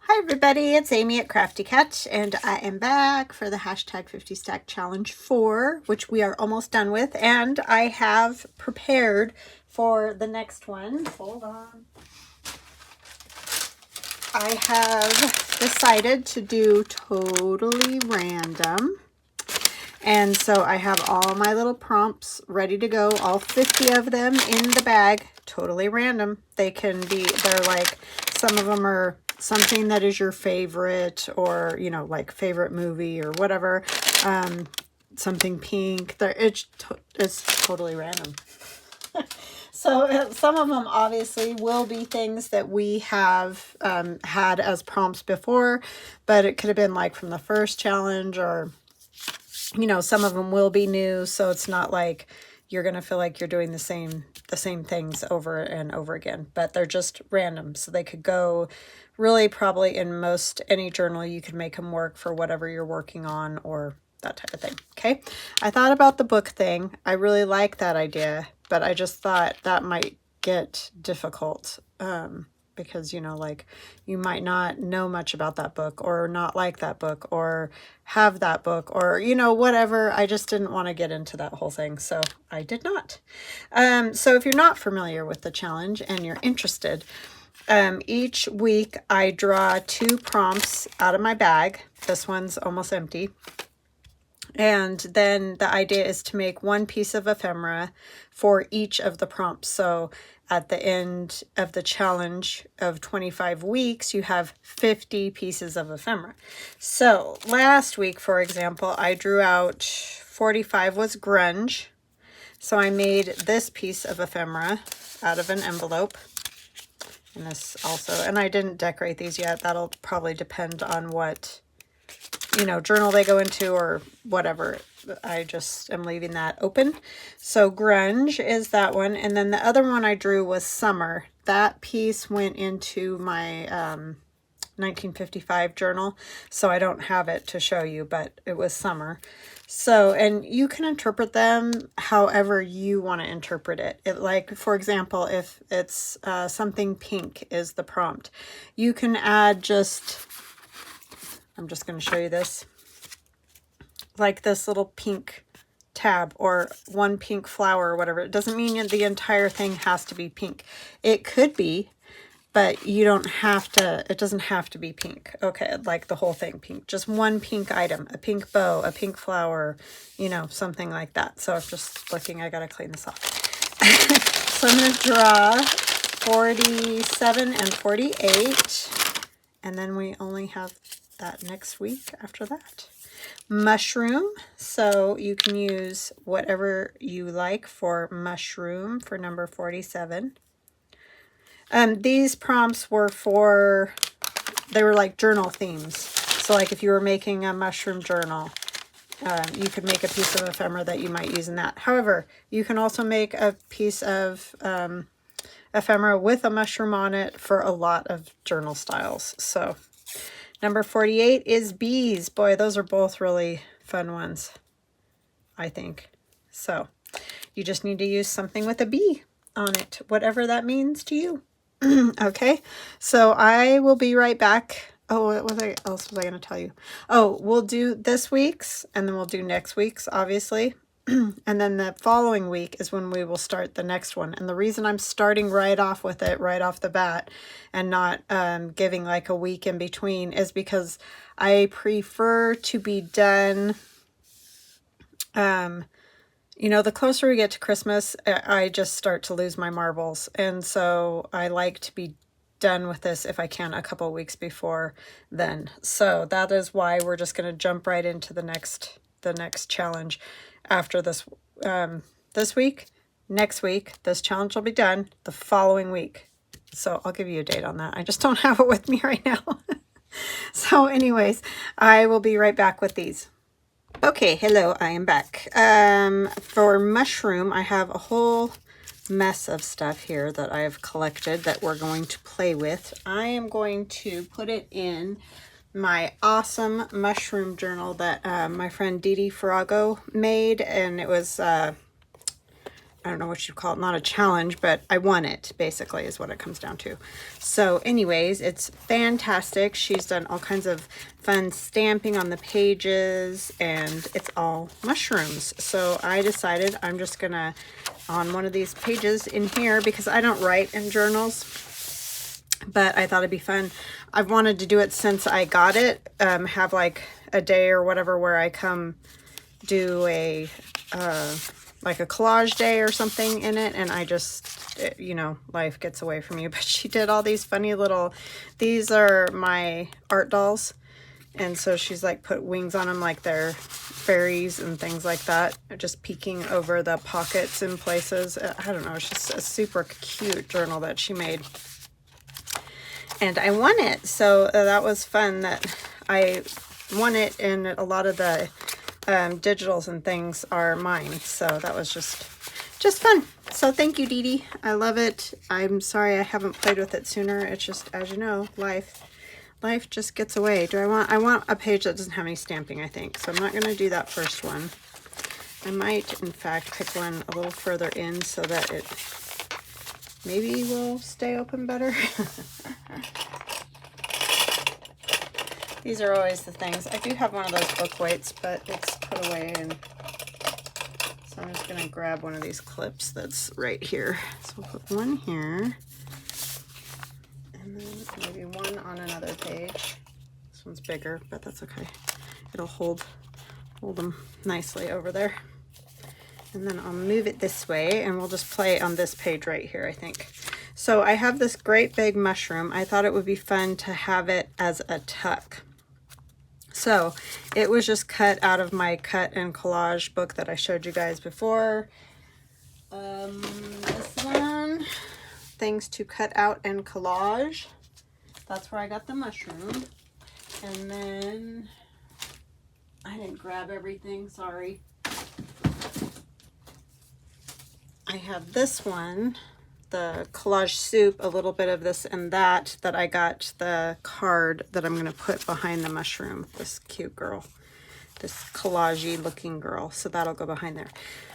Hi everybody, it's Amy at Crafty Cat, and I am back for the hashtag 50 Stack Challenge 4, which we are almost done with, and I have prepared for the next one. Hold on. I have decided to do totally random, and so I have all my little prompts ready to go, all 50 of them in the bag, totally random. They can be, they're like, some of them are something that is your favorite, or, you know, like favorite movie or whatever, something pink. It's totally random. So some of them obviously will be things that we have had as prompts before, but it could have been like from the first challenge, or, you know, some of them will be new, so it's not like you're going to feel like you're doing the same things over and over again, but they're just random. So they could go really probably in most any journal. You could make them work for whatever you're working on or that type of thing. Okay. I thought about the book thing. I really like that idea, but I just thought that might get difficult. Because, you know, like you might not know much about that book, or not like that book, or have that book, or, you know, whatever. I just didn't want to get into that whole thing, so I did not. So if you're not familiar with the challenge and you're interested, each week I draw 2 prompts out of my bag. This one's almost empty. And then the idea is to make 1 piece of ephemera for each of the prompts. So at the end of the challenge of 25 weeks, you have 50 pieces of ephemera. So last week, for example, I drew out 45 was grunge. So I made this piece of ephemera out of an envelope. And this also, and I didn't decorate these yet. That'll probably depend on what, you know, journal they go into or whatever. I just am leaving that open. So grunge is that one. And then the other one I drew was summer. That piece went into my 1955 journal, so I don't have it to show you, but it was summer. So, and you can interpret them however you want to interpret it. Like, for example, if it's something pink is the prompt, you can add just, I'm just going to show you this, like this little pink tab or 1 pink flower or whatever. It doesn't mean the entire thing has to be pink. It could be, but you don't have to, it doesn't have to be pink. Okay, like the whole thing pink. Just 1 pink item, a pink bow, a pink flower, you know, something like that. So I'm just looking, I gotta clean this off. So I'm gonna draw 47 and 48, and then we only have that next week after that. Mushroom, so you can use whatever you like for mushroom for number 47. These prompts were for, they were like journal themes. So like if you were making a mushroom journal, you could make a piece of ephemera that you might use in that. However, you can also make a piece of ephemera with a mushroom on it for a lot of journal styles. So number 48 is bees. Boy, those are both really fun ones, I think. So you just need to use something with a bee on it, whatever that means to you. Okay, so I will be right back. Oh, what else was I going to tell you? Oh, we'll do this week's, and then we'll do next week's, obviously. And then the following week is when we will start the next one. And the reason I'm starting right off with it, right off the bat, and not giving like a week in between, is because I prefer to be done, you know, the closer we get to Christmas, I just start to lose my marbles. And so I like to be done with this, if I can, a couple of weeks before then. So that is why we're just going to jump right into the next challenge after this, this week. Next week, this challenge will be done the following week. So I'll give you a date on that. I just don't have it with me right now. So anyways, I will be right back with these. Okay, hello, I am back. For mushroom, I have a whole mess of stuff here that I have collected that we're going to play with. I am going to put it in my awesome mushroom journal that my friend Dee Dee Farago made, and it was I don't know what you call it, not a challenge, but I won it, basically, is what it comes down to. So anyways, it's fantastic. She's done all kinds of fun stamping on the pages, and it's all mushrooms. So I decided I'm just gonna, on one of these pages in here, because I don't write in journals, but I thought it'd be fun. I've wanted to do it since I got it, have like a day or whatever where I come do a, like a collage day or something in it, and I just, you know, life gets away from you. But she did all these funny little, these are my art dolls, and so she's like put wings on them like they're fairies and things like that, just peeking over the pockets in places. I don't know, it's just a super cute journal that she made, and I won it. So that was fun that I won it, and a lot of the digitals and things are mine, so that was just fun. So thank you, Dee Dee. I love it. I'm sorry I haven't played with it sooner. It's just, as you know, life just gets away. I want a page that doesn't have any stamping, I think, so I'm not going to do that first one. I might in fact pick one a little further in so that it maybe will stay open better. These are always the things. I do have one of those book weights, but it's put away, and so I'm just gonna grab one of these clips that's right here. So we'll put one here, and then maybe one on another page. This one's bigger, but that's okay. It'll hold them nicely over there. And then I'll move it this way, and we'll just play on this page right here, I think. So I have this great big mushroom. I thought it would be fun to have it as a tuck. So it was just cut out of my cut and collage book that I showed you guys before. This one, Things to Cut Out and Collage. That's where I got the mushroom. And then I didn't grab everything, sorry. I have this one, the collage soup, a little bit of this and that I got the card that I'm going to put behind the mushroom, this cute girl, this collage-y looking girl, so that'll go behind there.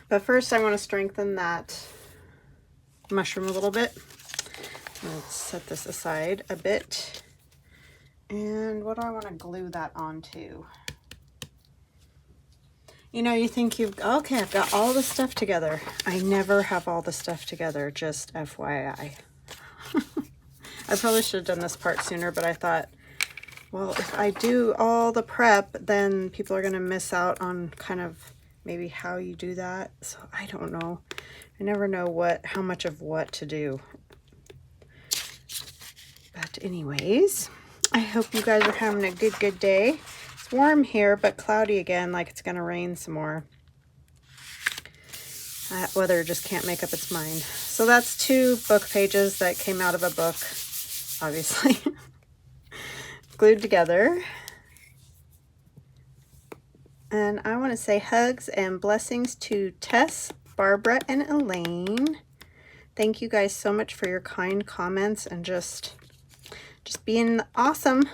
But first I want to strengthen that mushroom a little bit. Let's set this aside a bit. And what do I want to glue that onto? You know, you think okay, I've got all the stuff together. I never have all the stuff together, just FYI. I probably should have done this part sooner, but I thought, well, if I do all the prep, then people are going to miss out on kind of maybe how you do that. So I don't know. I never know how much of what to do. But anyways, I hope you guys are having a good day. Warm here, but cloudy again, like it's gonna rain some more. Weather just can't make up its mind. So that's 2 book pages that came out of a book, obviously, glued together. And I want to say hugs and blessings to Tess, Barbara, and Elaine. Thank you guys so much for your kind comments and just being awesome.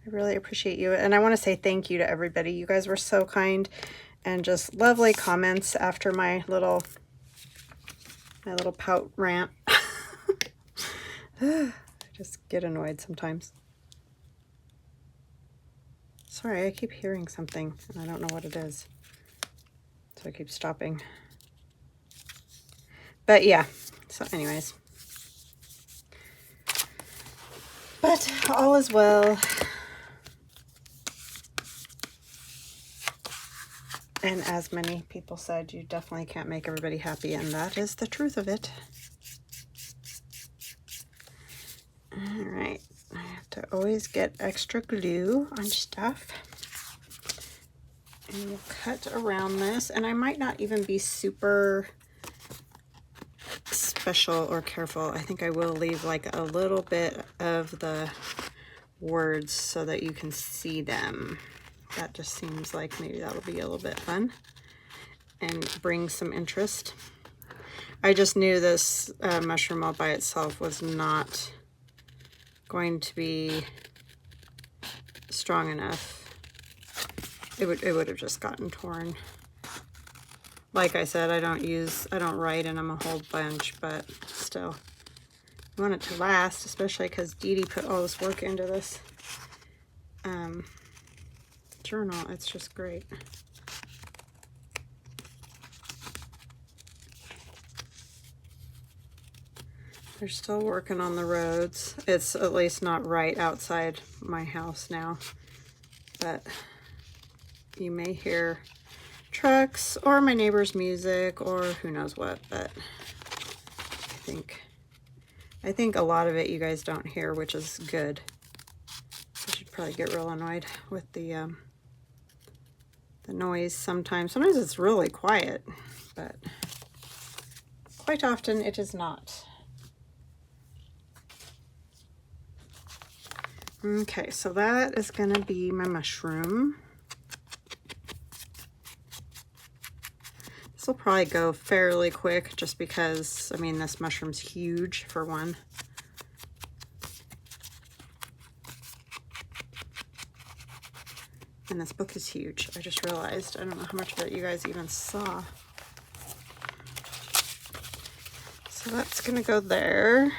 I really appreciate you, and I want to say thank you to everybody. You guys were so kind and just lovely comments after my little pout rant. I just get annoyed sometimes. Sorry, I keep hearing something and I don't know what it is, so I keep stopping. But yeah, so anyways, but all is well. And as many people said, you definitely can't make everybody happy, and that is the truth of it. All right, I have to always get extra glue on stuff. And we'll cut around this, and I might not even be super special or careful. I think I will leave like a little bit of the words so that you can see them. That just seems like maybe that'll be a little bit fun and bring some interest. I just knew this mushroom all by itself was not going to be strong enough. It would have just gotten torn. Like I said, I don't write in them a whole bunch, but still. I want it to last, especially because Dee Dee put all this work into this journal. It's just great. They're still working on the roads. It's at least not right outside my house now, but you may hear trucks or my neighbor's music or who knows what, but I think a lot of it you guys don't hear, which is good. I should probably get real annoyed with the noise sometimes. Sometimes it's really quiet, but quite often it is not. Okay, so that is going to be my mushroom. This will probably go fairly quick just because, I mean, this mushroom's huge for one. And this book is huge. I just realized. I don't know how much of it you guys even saw. So that's going to go there.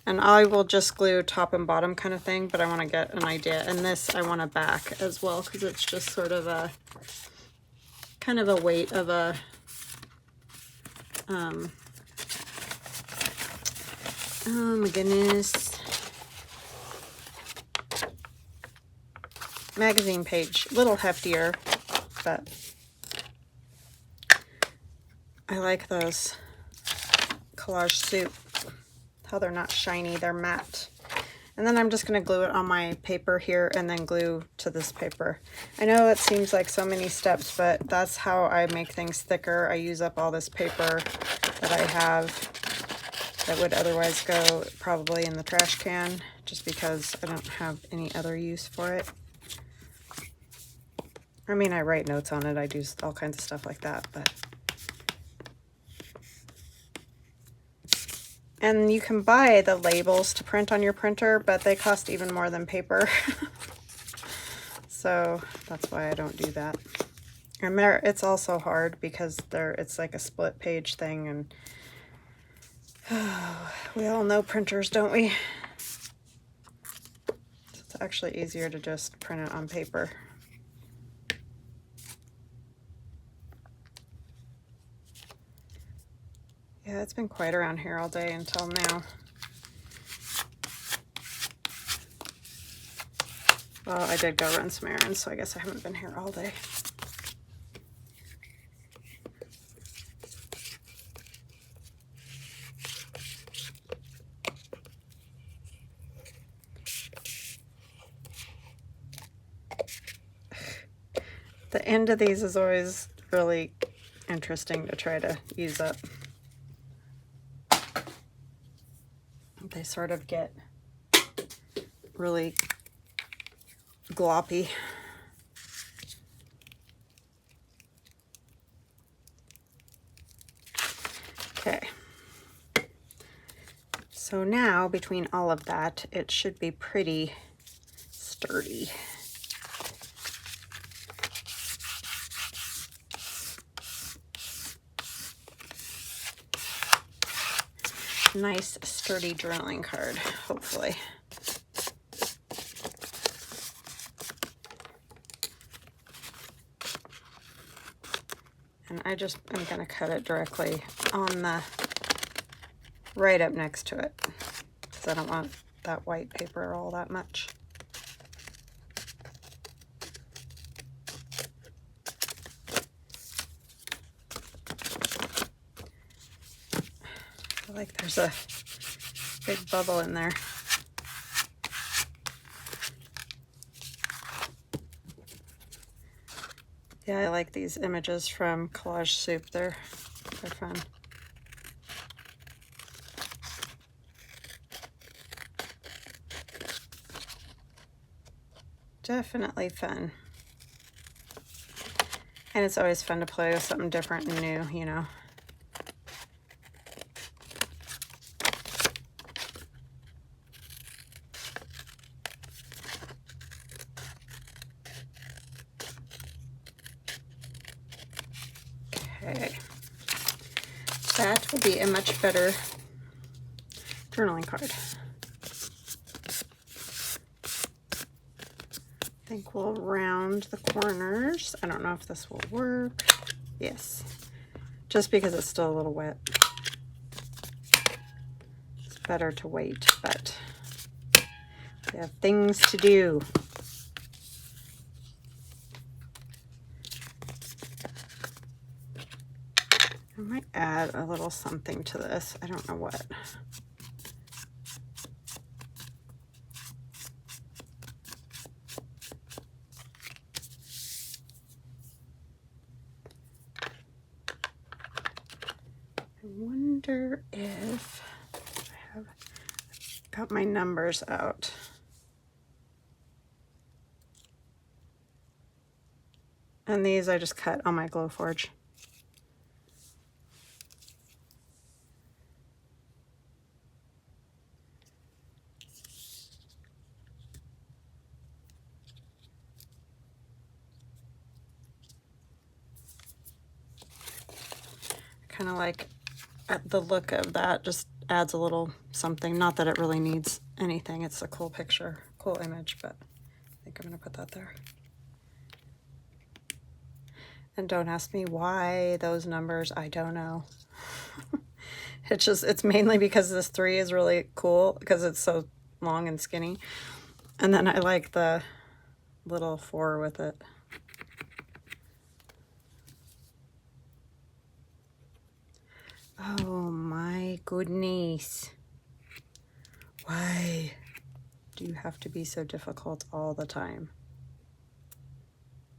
And I will just glue top and bottom kind of thing, but I want to get an idea. And this I want to back as well because it's just sort of a kind of a weight of a oh my goodness, magazine page, a little heftier, but I like those Collage soup. How they're not shiny, they're matte. And then I'm just going to glue it on my paper here and then glue to this paper. I know it seems like so many steps, but that's how I make things thicker. I use up all this paper that I have that would otherwise go probably in the trash can just because I don't have any other use for it. I mean, I write notes on it. I do all kinds of stuff like that, but... And you can buy the labels to print on your printer, but they cost even more than paper. So that's why I don't do that. And it's also hard because it's like a split page thing, and we all know printers, don't we? So it's actually easier to just print it on paper. Yeah, it's been quiet around here all day until now. Well, I did go run some errands, so I guess I haven't been here all day. The end of these is always really interesting to try to use up. They sort of get really gloppy. Okay. So now between all of that, it should be pretty sturdy. Nice sturdy journaling card, hopefully. And I just am going to cut it directly on the right up next to it because I don't want that white paper all that much. I like there's a big bubble in there. Yeah, I like these images from Collage Soup. They're fun. Definitely fun. And it's always fun to play with something different and new, you know. Okay. That will be a much better journaling card. I think we'll round the corners. I don't know if this will work. Yes. Just because it's still a little wet. It's better to wait, but we have things to do. I might add a little something to this. I don't know what. I wonder if I have got my numbers out. And these I just cut on my Glowforge. Kind of like the look of that, just adds a little something. Not that it really needs anything. It's a cool picture, cool image, but I think I'm going to put that there. And don't ask me why those numbers, I don't know. It's mainly because this 3 is really cool because it's so long and skinny. And then I like the little 4 with it. Oh my goodness. Why do you have to be so difficult all the time?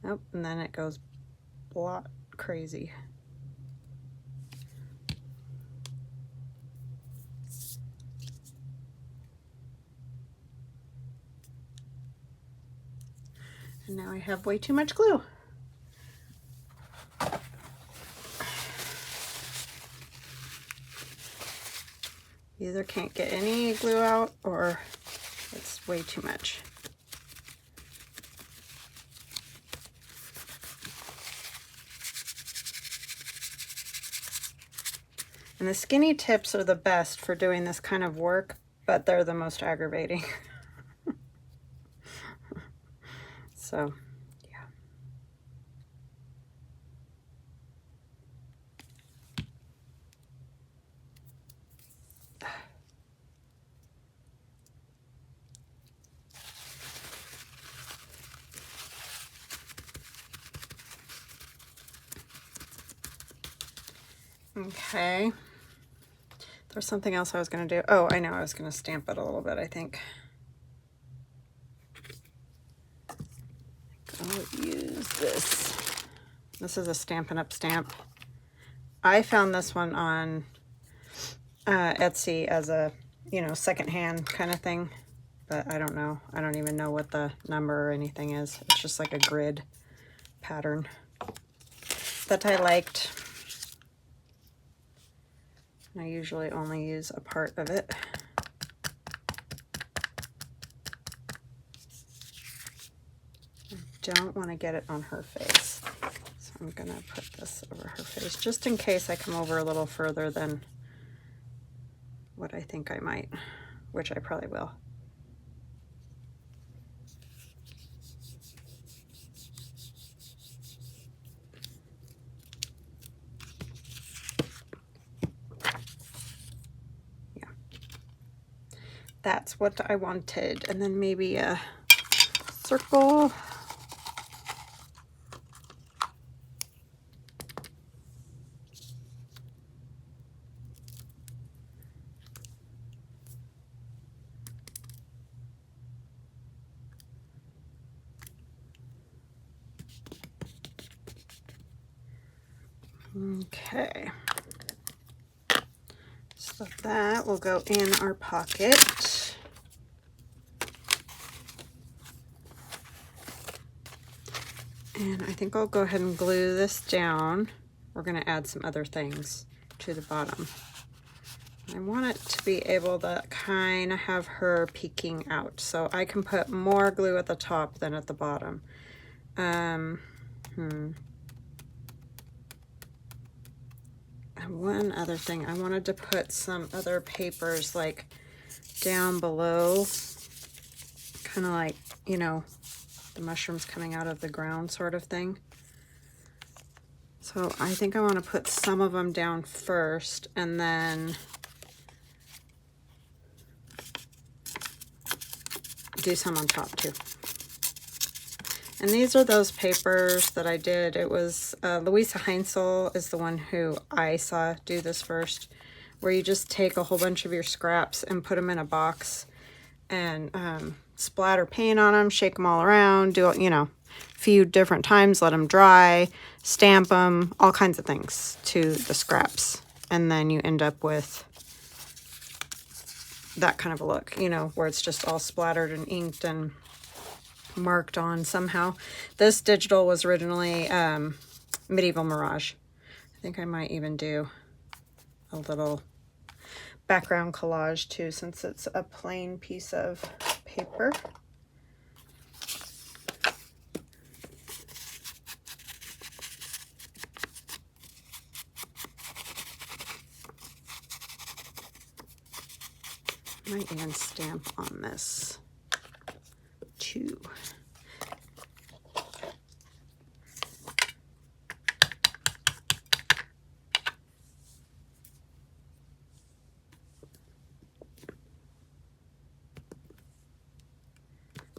Nope, and then it goes blot crazy. And now I have way too much glue. Either can't get any glue out or it's way too much. And the skinny tips are the best for doing this kind of work, but they're the most aggravating. So, yeah. Okay. There's something else I was going to do. Oh, I know. I was going to stamp it a little bit, I think. I'll use this. This is a Stampin' Up! Stamp. I found this one on Etsy as a, you know, secondhand kind of thing. But I don't know. I don't even know what the number or anything is. It's just like a grid pattern that I liked. I usually only use a part of it. I don't want to get it on her face. So I'm going to put this over her face just in case I come over a little further than what I think I might, which I probably will. That's what I wanted. And then maybe a circle. Okay. So that will go in our pocket. And I think I'll go ahead and glue this down. We're going to add some other things to the bottom. I want it to be able to kind of have her peeking out. So I can put more glue at the top than at the bottom. one other thing, I wanted to put some other papers like down below, kind of like, you know, the mushrooms coming out of the ground sort of thing. So I think I want to put some of them down first and then do some on top too. And these are those papers that I did. It was Louisa Heinzel is the one who I saw do this first, where you just take a whole bunch of your scraps and put them in a box and splatter paint on them, shake them all around, do, you know, a few different times, let them dry, stamp them, all kinds of things to the scraps. And then you end up with that kind of a look, you know, where it's just all splattered and inked and marked on somehow. This digital was originally Medieval Mirage. I think I might even do a little background collage too, since it's a plain piece of paper. Might even stamp on this too.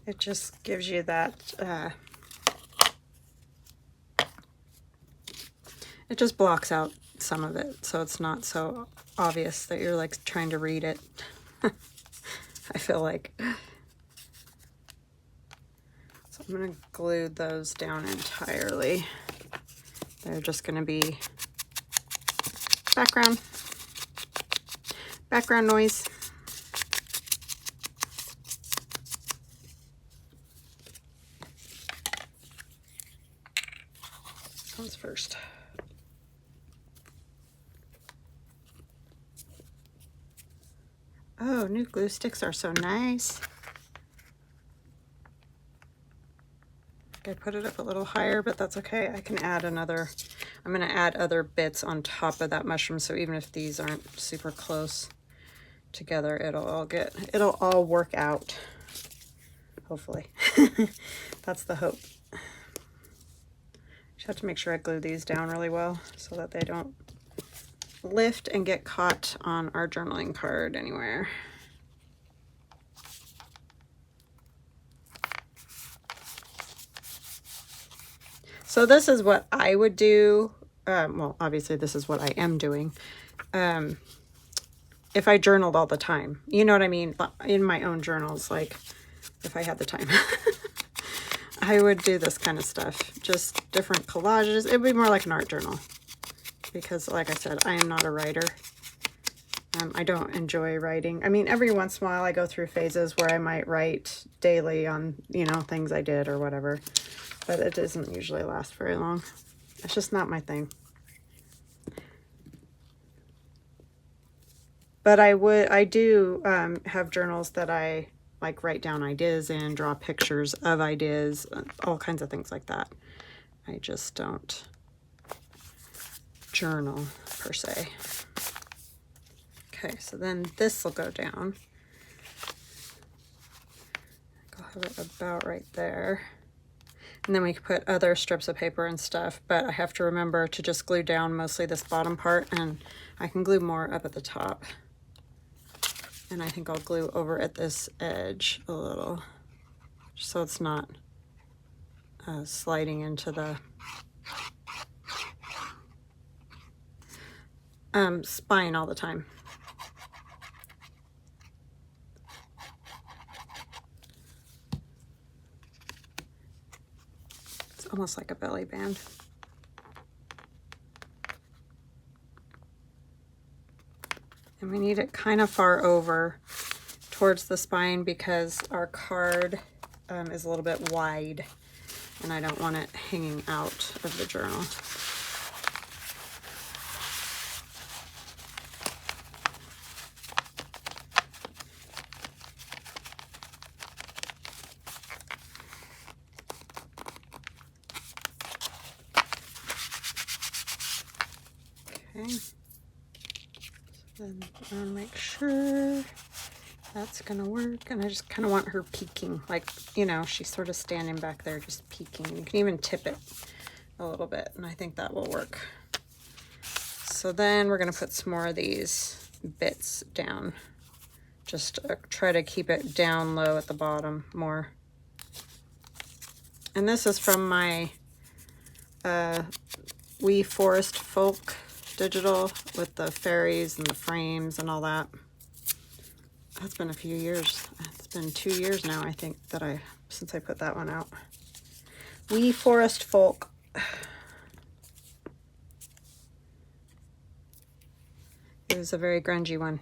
It just gives you that, it just blocks out some of it, so it's not so obvious that you're like trying to read it. I feel like. So I'm going to glue those down entirely. They're just going to be background noise. Comes first. Oh, new glue sticks are so nice. I put it up a little higher, but that's okay. I can add another, I'm going to add other bits on top of that mushroom, so even if these aren't super close together, it'll all work out, hopefully. That's the hope. Just have to make sure I glue these down really well so that they don't lift and get caught on our journaling card anywhere. So this is what I would do. Well, obviously this is what I am doing. If I journaled all the time, you know what I mean? In my own journals, like if I had the time, I would do this kind of stuff. Just different collages. It would be more like an art journal because like I said, I am not a writer. I don't enjoy writing. I mean, every once in a while I go through phases where I might write daily on, you know, things I did or whatever. But it doesn't usually last very long. It's just not my thing. But I do have journals that I like write down ideas in, draw pictures of ideas, all kinds of things like that. I just don't journal per se. Okay, so then this will go down. I'll have it about right there. And then we can put other strips of paper and stuff, but I have to remember to just glue down mostly this bottom part, and I can glue more up at the top. And I think I'll glue over at this edge a little, so it's not sliding into the spine all the time. Almost like a belly band. And we need it kind of far over towards the spine because our card is a little bit wide and I don't want it hanging out of the journal. Okay. And I'll make sure that's gonna work. And I just kind of want her peeking, like, you know, she's sort of standing back there just peeking. You can even tip it a little bit, and I think that will work. So then we're gonna put some more of these bits down. Just try to keep it down low at the bottom more. And this is from my Wee Forest Folk digital with the fairies and the frames and all that. That's been a few years. It's been 2 years now, I think, since I put that one out. Wee Forest Folk. It was a very grungy one.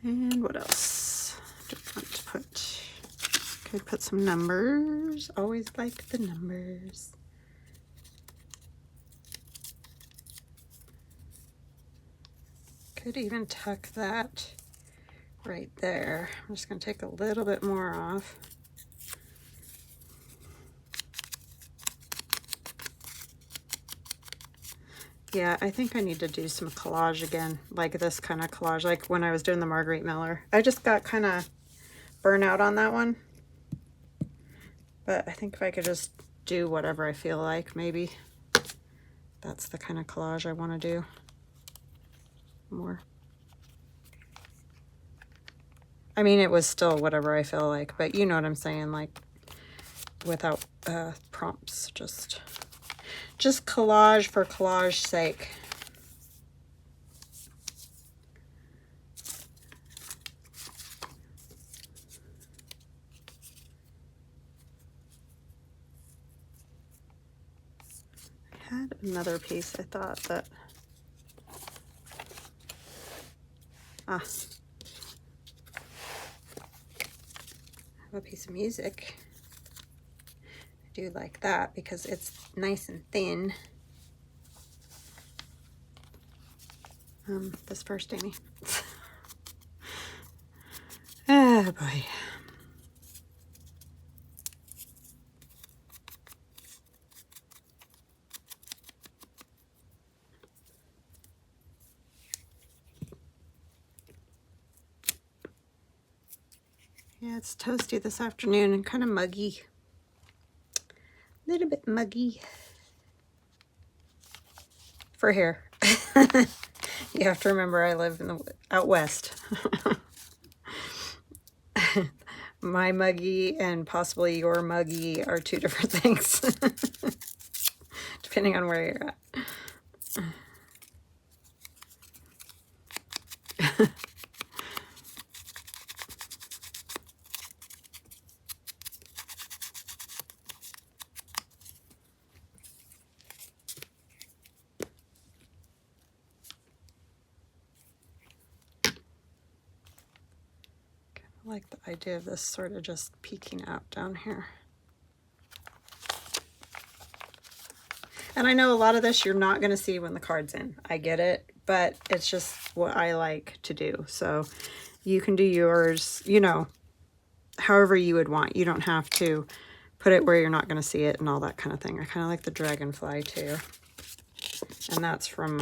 And what else do I want to put? Could put some numbers. Always like the numbers. Could even tuck that right there. I'm just going to take a little bit more off. Yeah, I think I need to do some collage again, like this kind of collage, like when I was doing the Marguerite Miller. I just got kind of burnt out on that one. But I think if I could just do whatever I feel like, maybe that's the kind of collage I want to do more. I mean, it was still whatever I feel like, but you know what I'm saying, like without prompts, just collage for collage's sake. I had another piece I thought that, I have a piece of music. I do like that because it's nice and thin. This first, Amy. Oh boy. Yeah, it's toasty this afternoon and kind of muggy. A little bit muggy. For hair. You have to remember I live in out west. My muggy and possibly your muggy are two different things. Depending on where you're at. I like the idea of this sort of just peeking out down here. And I know a lot of this you're not going to see when the card's in. I get it, but it's just what I like to do. So you can do yours, you know, however you would want. You don't have to put it where you're not going to see it and all that kind of thing. I kind of like the dragonfly too. And that's from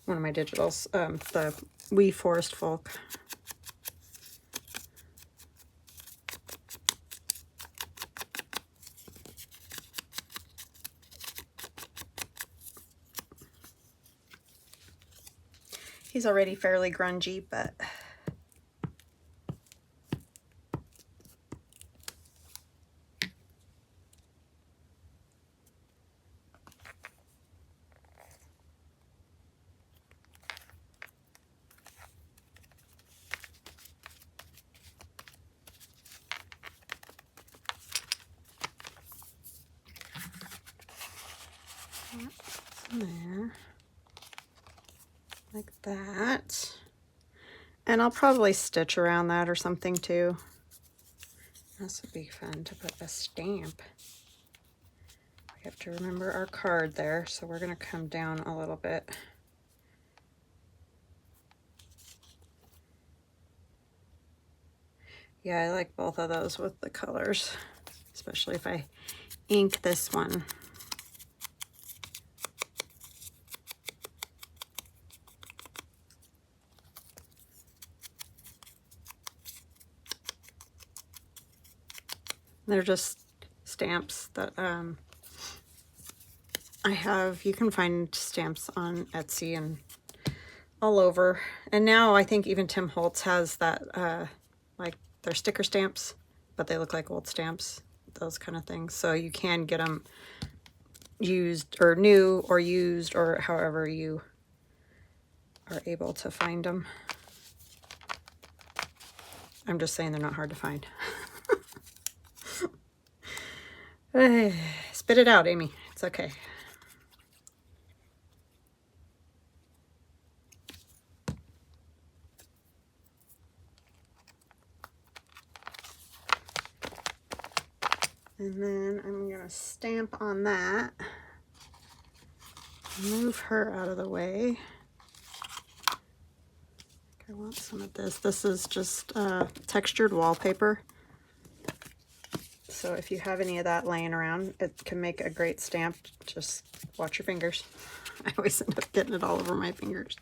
one of my digitals, the Wee Forest Folk. He's already fairly grungy, but there, like that. And I'll probably stitch around that or something too. This would be fun to put a stamp. We have to remember our card there, so we're going to come down a little bit. Yeah, I like both of those with the colors, especially if I ink this one. They're just stamps that I have. You can find stamps on Etsy and all over. And now I think even Tim Holtz has that, like they're sticker stamps, but they look like old stamps, those kind of things. So you can get them used or new or used or however you are able to find them. I'm just saying they're not hard to find. Spit it out, Amy. It's okay. And then I'm going to stamp on that. Move her out of the way. I want some of this. This is just textured wallpaper. So if you have any of that laying around, it can make a great stamp. Just watch your fingers. I always end up getting it all over my fingers.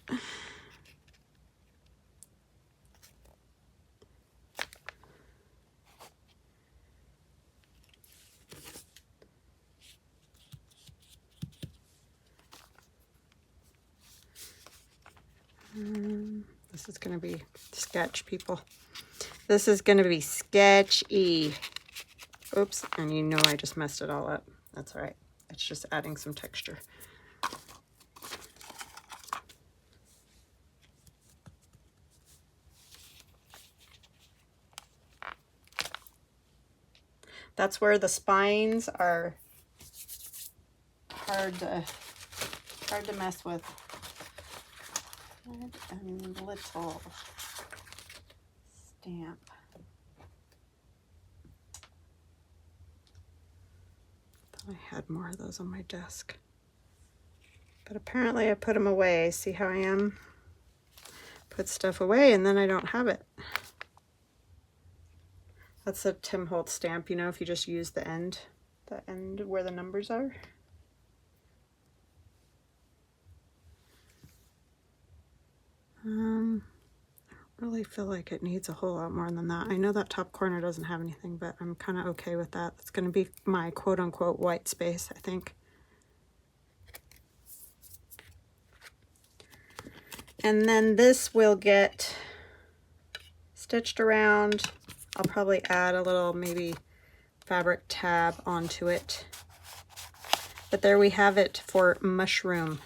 This is going to be sketch, people. This is going to be sketchy. Oops, and you know I just messed it all up. That's all right. It's just adding some texture. That's where the spines are hard to mess with. And little stamp. Thought I had more of those on my desk, but apparently I put them away. See how I am? Put stuff away and then I don't have it. That's a Tim Holtz stamp, you know, if you just use the end where the numbers are. I don't really feel like it needs a whole lot more than that. I know that top corner doesn't have anything, but I'm kind of okay with that. It's going to be my quote-unquote white space, I think. And then this will get stitched around. I'll probably add a little maybe fabric tab onto it. But there we have it for mushroom.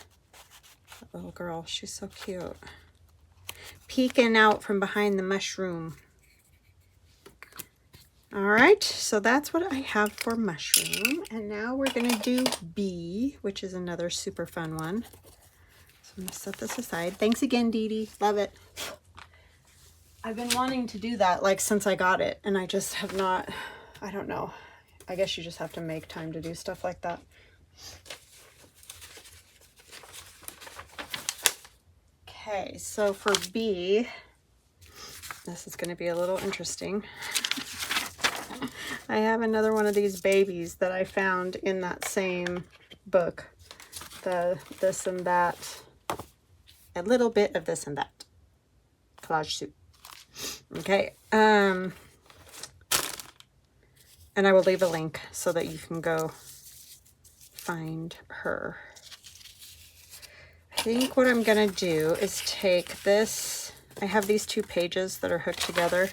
That little girl, she's so cute. Peeking out from behind the mushroom. All right, so that's what I have for mushroom. And now we're gonna do bee, which is another super fun one. So I'm gonna set this aside. Thanks again, Dee Dee, love it. I've been wanting to do that like since I got it, and I just have not, I don't know. I guess you just have to make time to do stuff like that. Okay, so for B, this is going to be a little interesting. I have another one of these babies that I found in that same book. The this and that, a little bit of this and that. Collage soup. Okay, and I will leave a link so that you can go find her. I think what I'm gonna do is take this, I have these two pages that are hooked together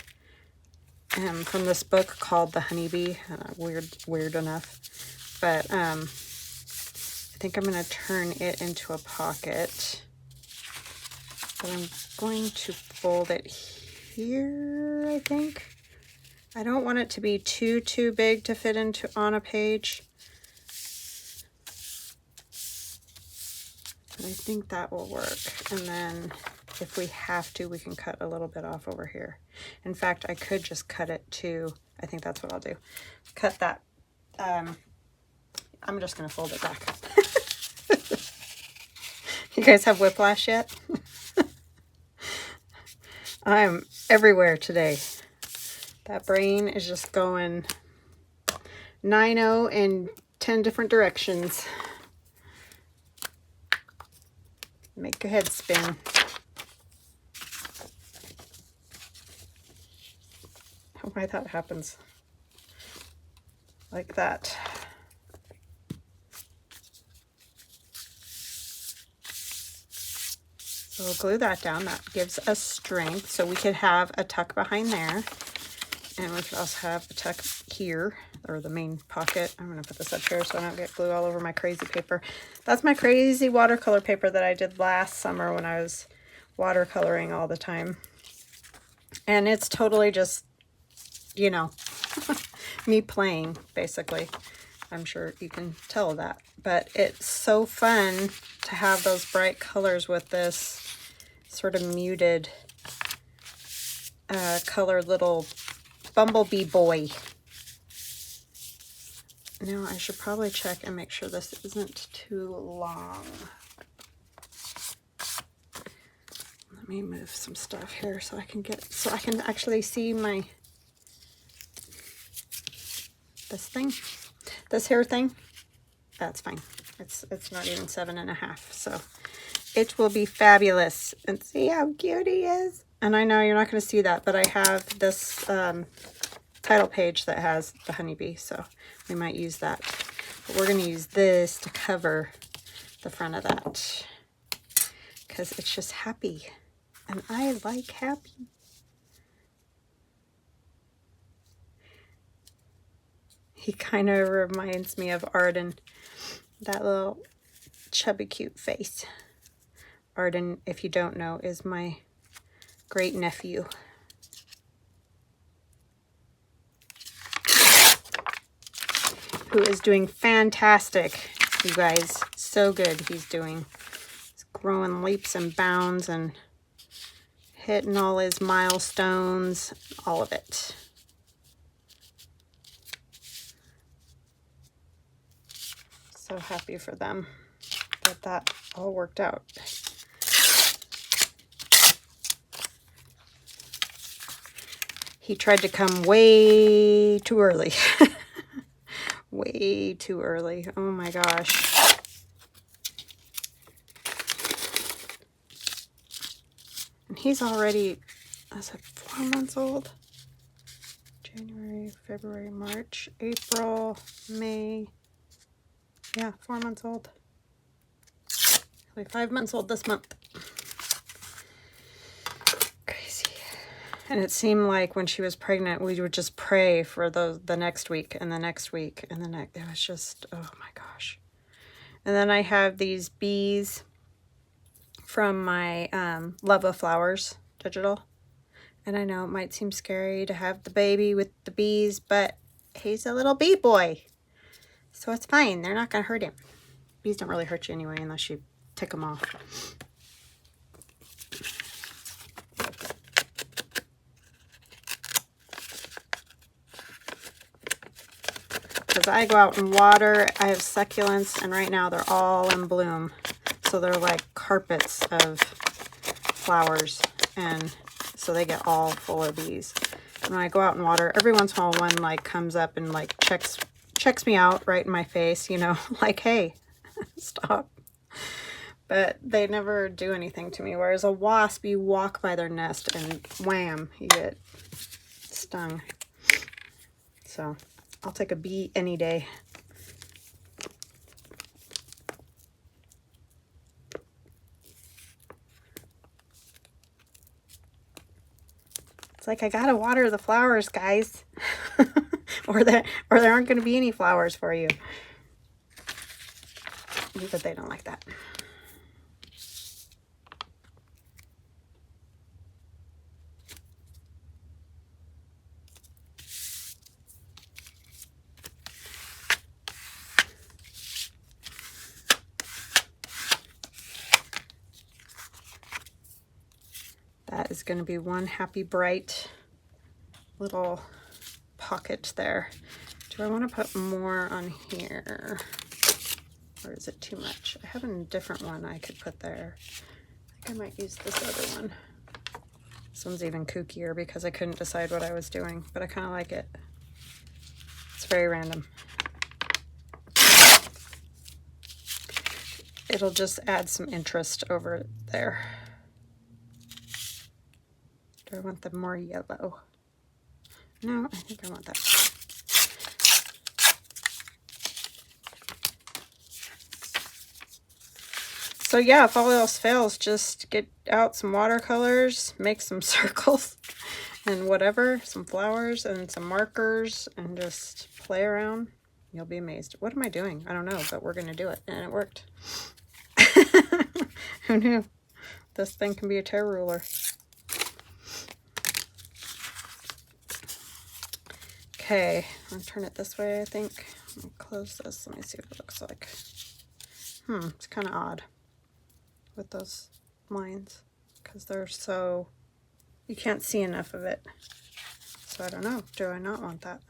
from this book called The Honeybee. Weird enough, but I think I'm gonna turn it into a pocket, but I'm going to fold it here, I think. I don't want it to be too big to fit into on a page. But I think that will work. And then if we have to, we can cut a little bit off over here. In fact, I could just cut it to, I think that's what I'll do. Cut that. I'm just going to fold it back. You guys have whiplash yet? I'm everywhere today. That brain is just going 9-0 in 10 different directions. Make your head spin. Why that happens like that. So we'll glue that down. That gives us strength. So we could have a tuck behind there. And we could also have a tuck here, or the main pocket. I'm going to put this up here so I don't get glue all over my crazy paper. That's my crazy watercolor paper that I did last summer when I was watercoloring all the time. And it's totally just, you know, me playing, basically. I'm sure you can tell that. But it's so fun to have those bright colors with this sort of muted colored little bumblebee boy. Now I should probably check and make sure this isn't too long. Let me move some stuff here so I can actually see my this hair thing. That's fine. It's not even 7.5, so it will be fabulous. And see how cute he is. And I know you're not going to see that, but I have this title page that has the honeybee, so we might use that. But we're going to use this to cover the front of that because it's just happy, and I like happy. He kind of reminds me of Arden, that little chubby cute face. Arden, if you don't know, is my great nephew. Who is doing fantastic, you guys. So good he's doing. He's growing leaps and bounds and hitting all his milestones, all of it. So happy for them that all worked out. He tried to come way too early. Way too early. Oh my gosh. And he's already, is it 4 months old? January, February, March, April, May. Yeah, 4 months old. He'll be 5 months old this month. Crazy. And it seemed like when she was pregnant, we would just pray for the next week and the next week and the next. It was just, oh my gosh. And then I have these bees from my Love of Flowers digital. And I know it might seem scary to have the baby with the bees, but he's a little bee boy. So it's fine. They're not going to hurt him. Bees don't really hurt you anyway unless you tick them off. Because I go out and water, I have succulents, and right now they're all in bloom. So they're like carpets of flowers, and so they get all full of bees. And when I go out and water, every once in a while one like comes up and like checks me out right in my face, you know, like, hey, stop. But they never do anything to me. Whereas a wasp, you walk by their nest and wham, you get stung. So I'll take a bee any day. It's like, I gotta water the flowers, guys. or there aren't gonna be any flowers for you. But they don't like that. That is going to be one happy, bright little pocket there. Do I want to put more on here? Or is it too much? I have a different one I could put there. I think I might use this other one. This one's even kookier because I couldn't decide what I was doing, but I kind of like it. It's very random. It'll just add some interest over there. Do I want the more yellow? No, I think I want that. So yeah, if all else fails, just get out some watercolors, make some circles and whatever, some flowers and some markers, and just play around. You'll be amazed. What am I doing? I don't know, but we're going to do it. And it worked. Who knew? This thing can be a tear ruler. Okay, I'm going to turn it this way, I think. Let me close this. Let me see what it looks like. It's kind of odd with those lines because they're so, you can't see enough of it. So I don't know. Do I not want that?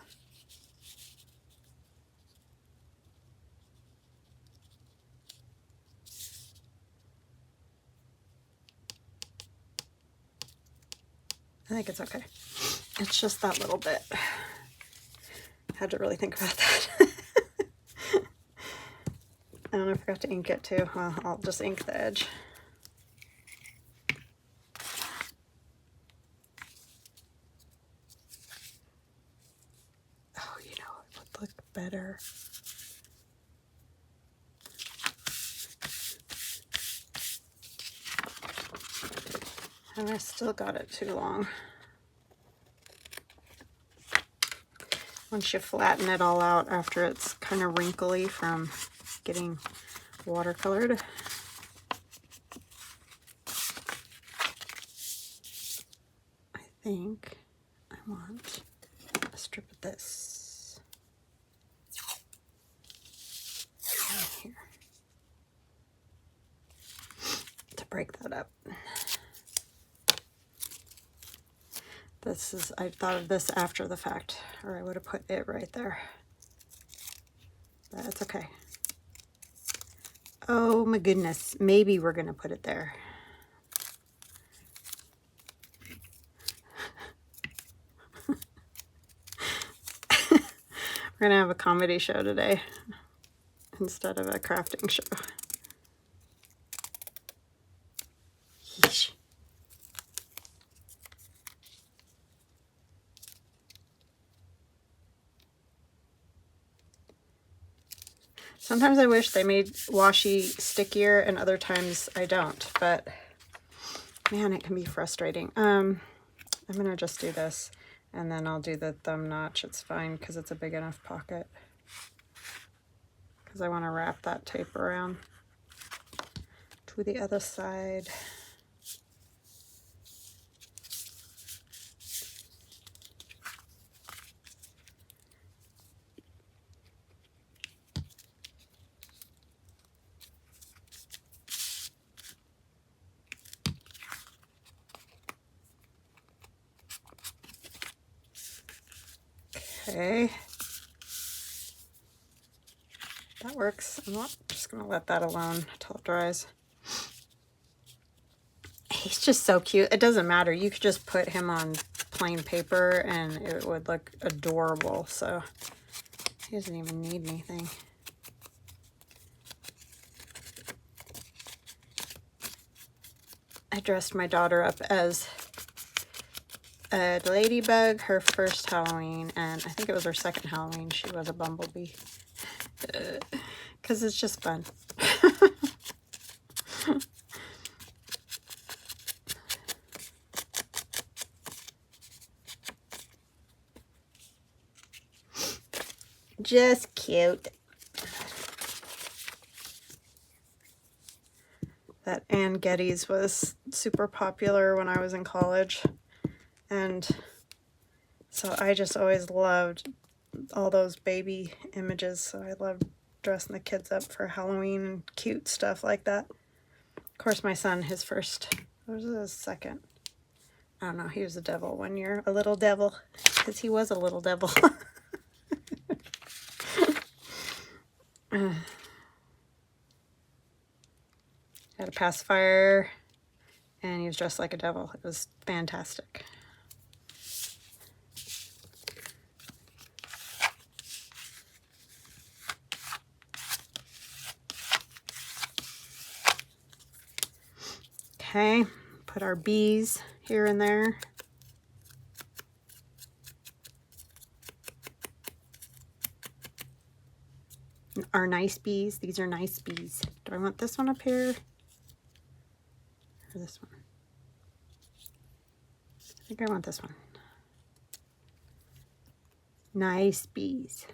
I think it's okay. It's just that little bit. Had to really think about that. And I forgot to ink it too. Well, I'll just ink the edge. Oh, you know, it would look better. And I still got it too long. Once you flatten it all out after it's kind of wrinkly from getting watercolored. I think I want a strip of this right here to break that up. This is, I thought of this after the fact, or I would have put it right there. But it's okay. Oh my goodness, maybe we're gonna put it there. We're gonna have a comedy show today instead of a crafting show. Yeesh. Sometimes I wish they made washi stickier and other times I don't, but man, it can be frustrating. I'm gonna just do this and then I'll do the thumb notch. It's fine because it's a big enough pocket. Because I want to wrap that tape around to the other side. Okay, that works. I'm just gonna let that alone until it dries. He's just so cute. It doesn't matter. You could just put him on plain paper and it would look adorable. So he doesn't even need anything. I dressed my daughter up as a ladybug her first Halloween, and I think it was her second Halloween she was a bumblebee. Because it's just fun. Just cute. That Ann Geddes was super popular when I was in college. And so I just always loved all those baby images. So I loved dressing the kids up for Halloween and cute stuff like that. Of course, my son, his first, what was his second? I don't know, he was a devil 1 year. A little devil, because he was a little devil. Had a pacifier and he was dressed like a devil. It was fantastic. Okay, put our bees here and there. Our nice bees. These are nice bees. Do I want this one up here? Or this one? I think I want this one. Nice bees.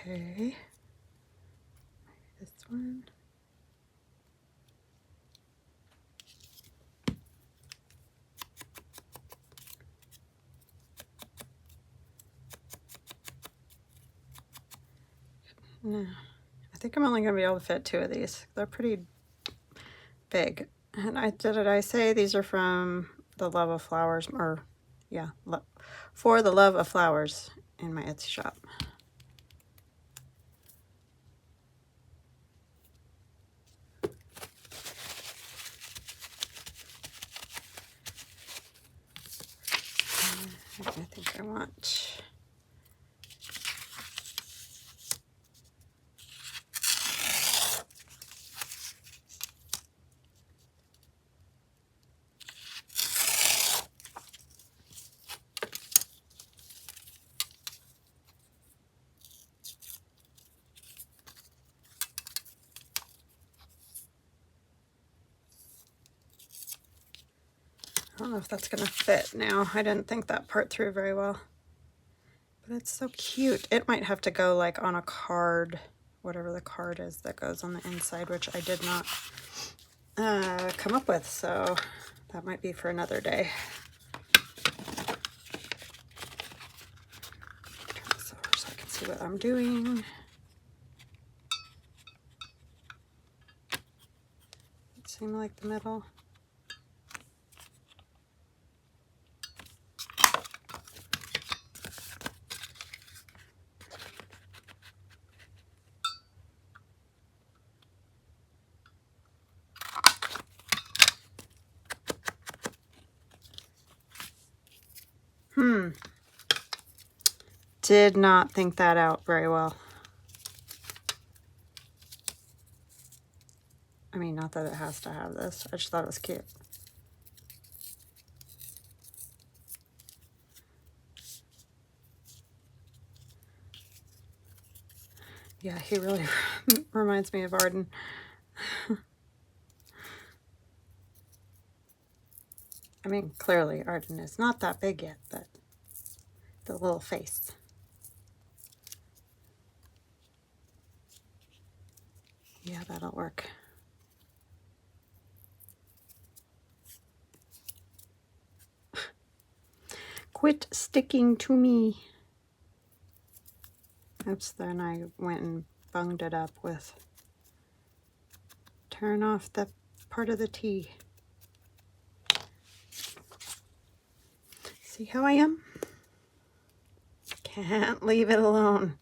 Okay. This one. No, I think I'm only going to be able to fit 2 of these. They're pretty big. And did I say these are from the Love of Flowers, or yeah, For the Love of Flowers in my Etsy shop. I think I want I don't know if that's going to fit now. I didn't think that part through very well. But it's so cute. It might have to go like on a card, whatever the card is that goes on the inside, which I did not come up with. So that might be for another day. Turn this over so I can see what I'm doing. It seemed like the middle. Did not think that out very well. I mean, not that it has to have this. I just thought it was cute. Yeah, he really reminds me of Arden. I mean, clearly Arden is not that big yet, but the little face. Yeah, that'll work. Quit sticking to me. Oops, then I went and bunged it up with turn off the part of the T. See how I am? Can't leave it alone.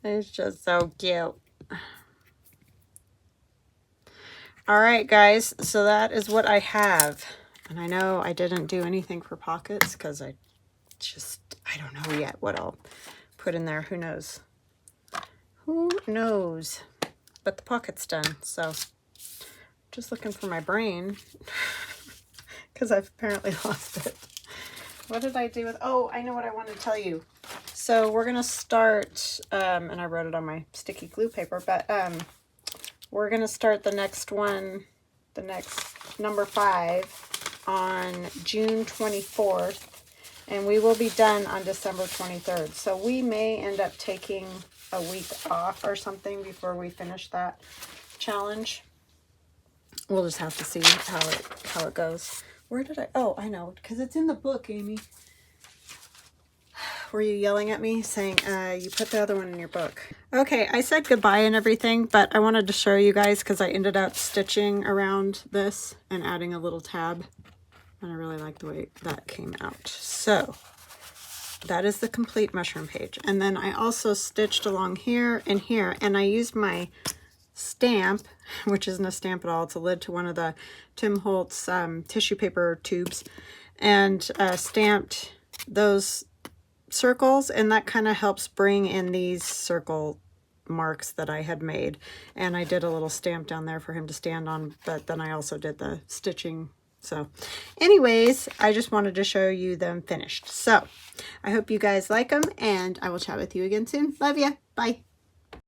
It's just so cute. All right, guys, so that is what I have. And I know I didn't do anything for pockets because I don't know yet what I'll put in there. Who knows? Who knows? But the pocket's done, so just looking for my brain because I've apparently lost it. What did I do with, oh, I know what I want to tell you. So we're going to start, and I wrote it on my sticky glue paper, but we're going to start the next one, the next number 5 on June 24th, and we will be done on December 23rd. So we may end up taking a week off or something before we finish that challenge. We'll just have to see how it goes. Where did I? Oh, I know, because it's in the book, Amy. Were you yelling at me saying you put the other one in your book? Okay, I said goodbye and everything, but I wanted to show you guys because I ended up stitching around this and adding a little tab. And I really like the way that came out. So that is the complete mushroom page. And then I also stitched along here and here, and I used my stamp, which isn't a stamp at all. It's a lid to one of the Tim Holtz tissue paper tubes, and stamped those circles, and that kind of helps bring in these circle marks that I had made. And I did a little stamp down there for him to stand on, but then I also did the stitching. So anyways, I just wanted to show you them finished. So I hope you guys like them, and I will chat with you again soon. Love ya. Bye.